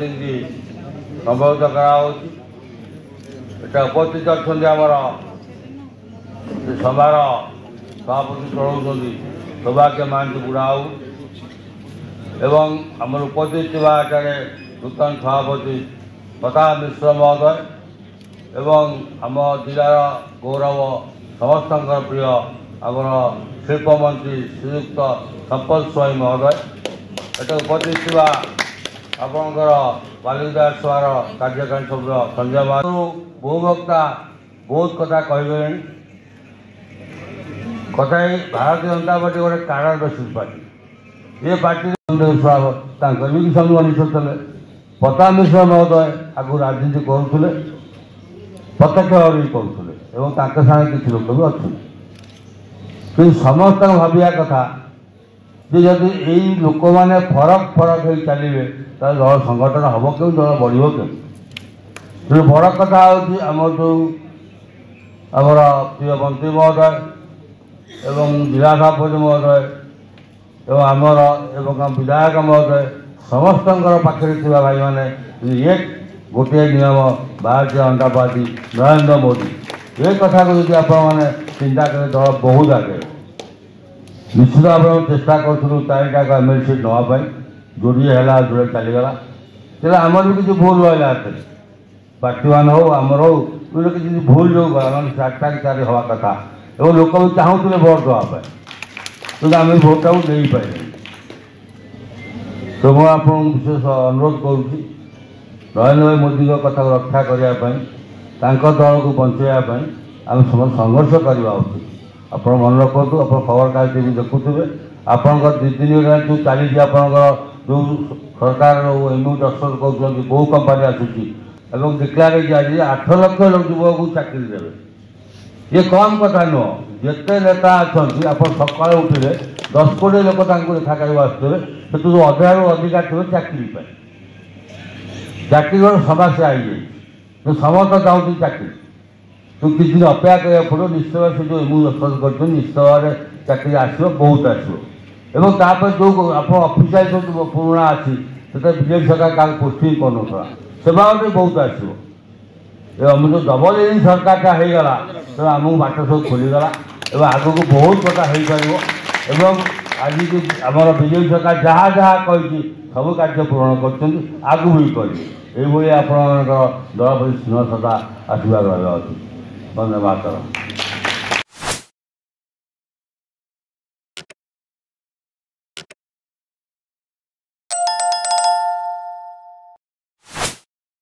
सभापति की संबोधित कराया उपस्थित अच्छा आमर सभार सभापति चलाउछन्ति सौभाग्य महांती बुढ़ाऊ एवं आमर उपस्थित नूतन सभापति प्रताप मिश्र महोदय एवं आम जिलार गौरव समस्त प्रिय आमर शिल्प मंत्री श्रीयुक्त संपद स्वाई महोदय एट उपस्थित आपणकर बालिदास सभार कार्यकारी सभ्य संजय बाबू बहु वक्ता बहुत कथा कहे कथा भारतीय जनता पार्टी गोटे कारण बेसिस पार्टी ये पार्टी भी सब अनिश्चित थे प्रताप मिश्र महोदय आगु राजनीति करुले प्रत्यक्ष भाव भी करुले सागे किसी लोक भी अच्छे कि समस्त भाविया कथा जे जदि यही लोक मैंने फरक फरक हो चलिए दल संगठन हम क्यों दल बढ़ो क्यों बड़ कथा होम जो आमर प्रिय मंत्री महोदय एवं जिला सभापति महोदय एवं आमर एवं विधायक महोदय समस्त पाखे भाई मैंने ये गोटे नियम भारतीय जनता पार्टी नरेंद्र मोदी ये कथा को यदि आपने चिंता करें दल बहुत आगे निश्चित भाव चेष्टा करूँ 4टा एमएलए सीट नापी जोड़े है जोड़े चलीगला तेज आमर भी किसी भूल रहा पार्टी मान हो आमर हो किसी भूल जो गला 4टा कि 4 हवा कथा एवं लोक भी चाहूले भोट देवाई तो आम भोटा को दे पारे तो मुझे विशेष अनुरोध करुँच नरेंद्र भाई मोदी कथा को रक्षा करने दल को बचाई आम समस्त संघर्ष करवा उचित आप मन रखु आप खबर कागज भी देखुए आपण 2 दिन जो चली आपंकर जो सरकार एमयू दस्तखत कर बहु कंपानी आसूसी एवं डिक्लेयर आज 8 लाख युवक को चाकरी देवे ये कम कथा नुह जिते नेता अच्छा आप सका उठिले 10 कोटी लोक देखा कर आसुवे से अधारू अधिका थे चाकरी चाकरी समस्या आई समस्त चाहूँ चाकरी तो किसी दिन अपेक्षा करा पड़ो निश्चय से जो एमयू दस्तखत कर निश्चित भाव में चाकरी आसो बहुत आसो एवं तापर जो आप अफिशियल जो पुराणा अच्छी से बीजेपी सरकार क्या पोस्टिंग कर से बहुत आसो आम जो डबल इंजिन सरकारटा होगला तो आमको बाट सब खोलीगला एवं आगू को बहुत कथा हो पार आज आमर बीजेपी सरकार जहाँ जहाँ कही सब कार्य पूरण कर आगू भी करें ये आप दल प्रति स्नेह सदा आशीर्वाद रहा धन्यवाद।